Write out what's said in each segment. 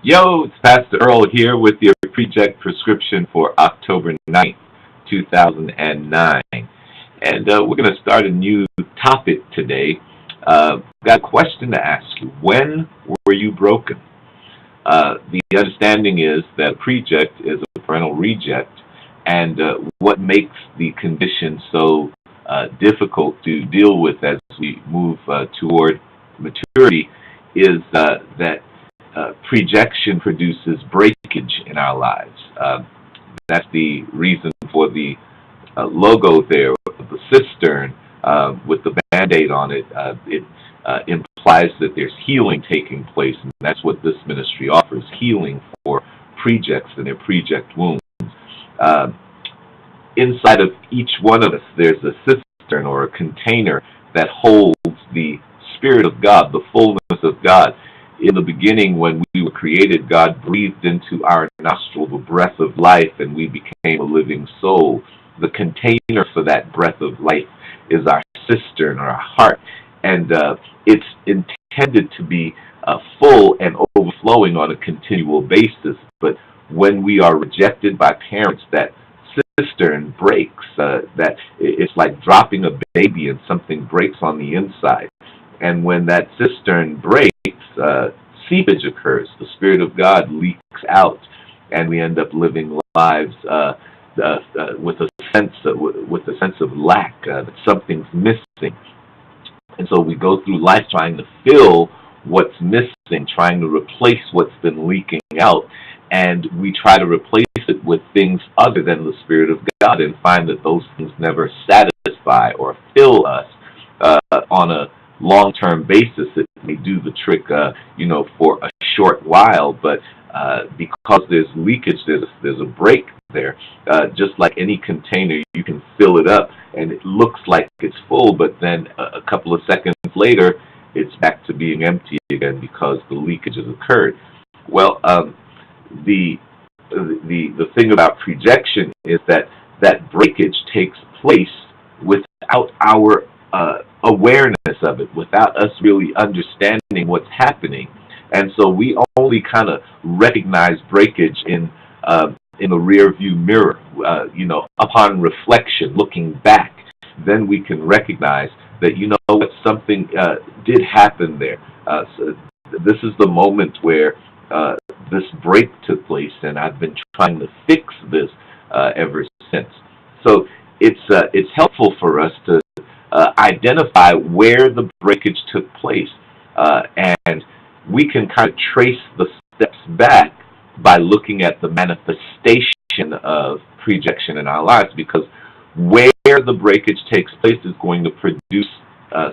Yo, it's Pastor Earl here with your Preject prescription for October 9th, 2009. And we're going to start a new topic today. Got a question to ask you. When were you broken? The understanding is that preject is a parental reject, and what makes the condition so difficult to deal with as we move toward maturity is that projection produces breakage in our lives. That's the reason for the logo there, the cistern with the Band-Aid on it. It implies that there's healing taking place, and that's what this ministry offers, healing for prejects and their preject wounds. Uh, Inside of each one of us, there's a cistern or a container that holds the Spirit of God, the fullness of God. In the beginning, when we were created, God breathed into our nostril the breath of life, and we became a living soul. The container for that breath of life is our cistern or our heart, and it's intended to be full and overflowing on a continual basis. But when we are rejected by parents, that cistern breaks. That it's like dropping a baby and something breaks on the inside. And when that cistern breaks, seepage occurs. The Spirit of God leaks out, and we end up living lives with a sense of lack, that something's missing. And so we go through life trying to fill what's missing, trying to replace what's been leaking out, and we try to replace it with things other than the Spirit of God, and find that those things never satisfy or fill us on a long-term basis. It may do the trick, for a short while, but because there's leakage, there's a break there. Just like any container, you can fill it up, and it looks like it's full, but then a couple of seconds later, it's back to being empty again because the leakage has occurred. Well, the thing about projection is that breakage takes place without our awareness of it, without us really understanding what's happening. And so we only kind of recognize breakage in the rear view mirror, upon reflection, looking back. Then we can recognize that, what something did happen there. So this is the moment where this break took place, and I've been trying to fix this ever since. So it's helpful for us to identify where the breakage took place, and we can kind of trace the steps back by looking at the manifestation of projection in our lives, because where the breakage takes place is going to produce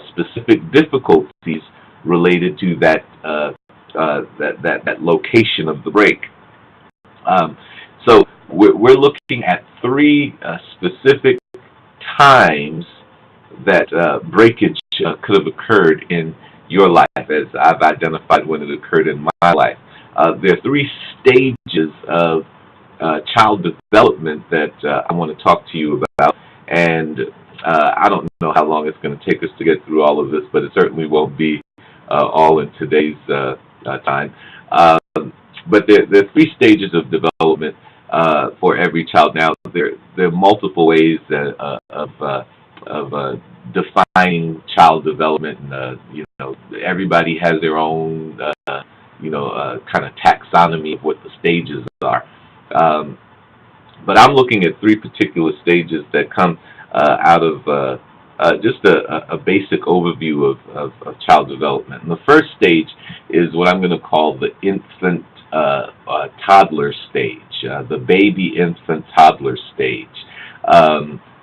specific difficulties related to that location of the break. So we're looking at three specific times that breakage could have occurred in your life, as I've identified when it occurred in my life. There are three stages of child development that I want to talk to you about, and I don't know how long it's going to take us to get through all of this, but it certainly won't be all in today's time. But there are three stages of development for every child. Now, there are multiple ways of defining child development, and everybody has their own kind of taxonomy of what the stages are. But I'm looking at three particular stages that come out of just a basic overview of child development. And the first stage is what I'm going to call the infant toddler stage, the baby infant toddler stage.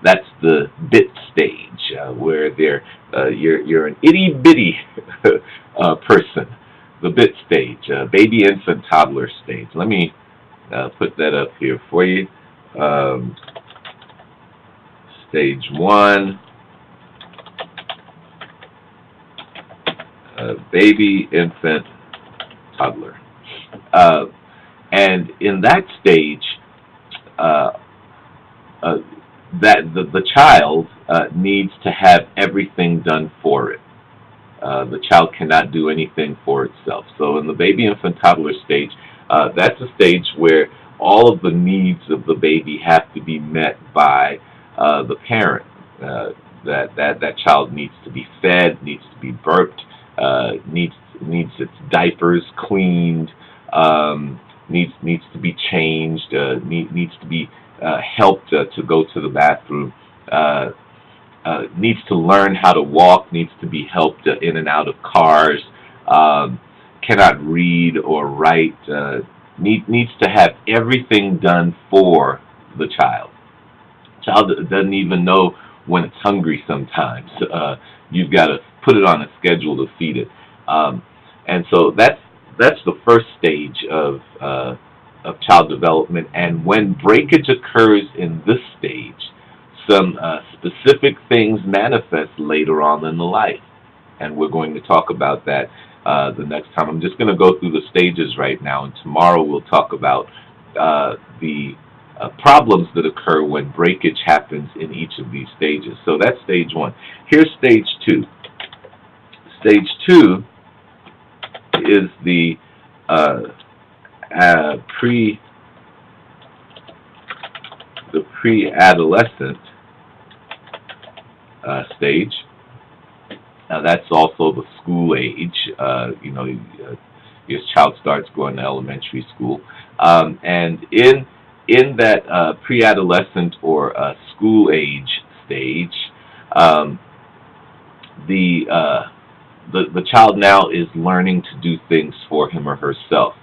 That's the bit stage, where you're an itty bitty person. The bit stage, baby infant toddler stage. Let me put that up here for you. Stage one, baby infant toddler, and in that stage, that the child needs to have everything done for it. The child cannot do anything for itself. So in the baby infant toddler stage, That's a stage where all of the needs of the baby have to be met by the parent. That child needs to be fed, needs to be burped, needs its diapers cleaned, needs to be changed, needs to be helped to go to the bathroom, needs to learn how to walk, needs to be helped in and out of cars, cannot read or write, needs to have everything done for the child. Child doesn't even know when it's hungry sometimes. You've got to put it on a schedule to feed it. And so that's the first stage of child development. And when breakage occurs in this stage, some specific things manifest later on in the life. And we're going to talk about that the next time. I'm just going to go through the stages right now, and tomorrow we'll talk about the problems that occur when breakage happens in each of these stages. So that's stage one. Here's stage two. Stage two is the pre-adolescent stage. Now that's also the school age. Your child starts going to elementary school, and in that pre-adolescent or school age stage, the child now is learning to do things for him or herself.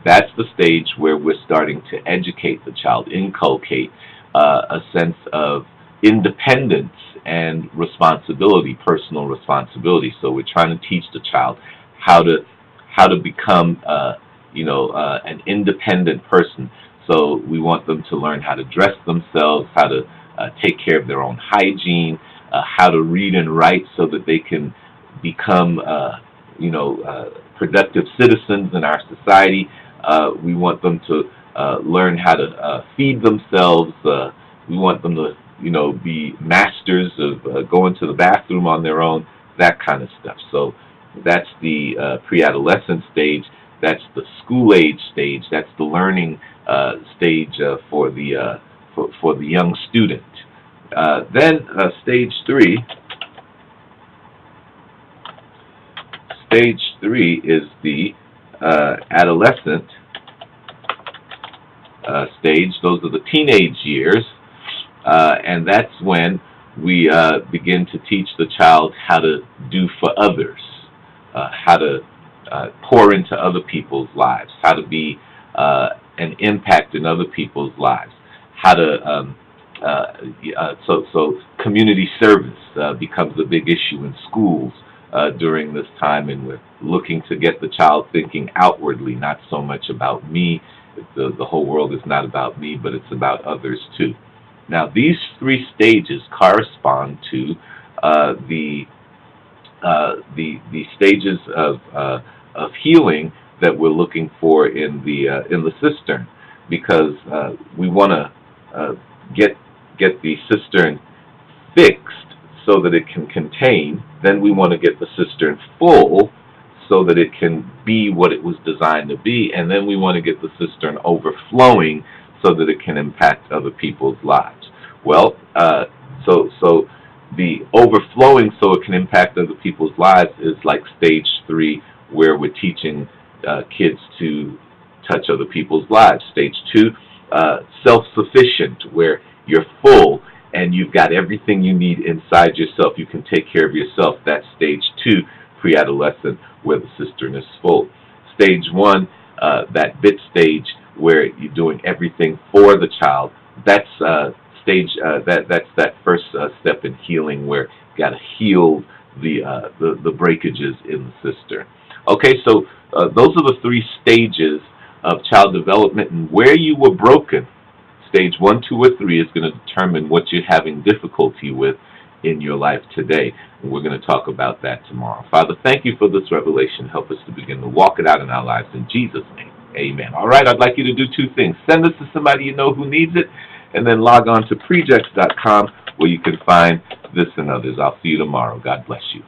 That's the stage where we're starting to educate the child, inculcate a sense of independence and responsibility, personal responsibility. So we're trying to teach the child how to become an independent person. So we want them to learn how to dress themselves, how to take care of their own hygiene, how to read and write so that they can become productive citizens in our society. We want them to learn how to feed themselves. We want them to be masters of going to the bathroom on their own, that kind of stuff. So that's the pre-adolescent stage. That's the school age stage. That's the learning stage for the young student. Then stage three. Stage three is the adolescent stage. Those are the teenage years, and that's when we begin to teach the child how to do for others, how to pour into other people's lives, how to be an impact in other people's lives, how to so community service becomes a big issue in schools during this time, and we're looking to get the child thinking outwardly, not so much about me. The whole world is not about me, but it's about others too. Now, these three stages correspond to the stages of healing that we're looking for in the cistern, because we want to get the cistern fixed so that it can contain. Then we want to get the cistern full so that it can be what it was designed to be, and then we want to get the cistern overflowing so that it can impact other people's lives. Well, so the overflowing so it can impact other people's lives is like stage three, where we're teaching kids to touch other people's lives. Stage two, self-sufficient, where you're full and you've got everything you need inside yourself. You can take care of yourself. That's stage two, pre-adolescent, where the cistern is full. Stage one, that bit stage, where you're doing everything for the child. That's that's that first step in healing, where you got to heal the breakages in the cistern. Okay, so those are the three stages of child development, and where you were broken, stage 1, 2, or 3, is going to determine what you're having difficulty with in your life today. And we're going to talk about that tomorrow. Father, thank you for this revelation. Help us to begin to walk it out in our lives. In Jesus' name, amen. All right, I'd like you to do two things. Send this to somebody you know who needs it, and then log on to prejects.com, where you can find this and others. I'll see you tomorrow. God bless you.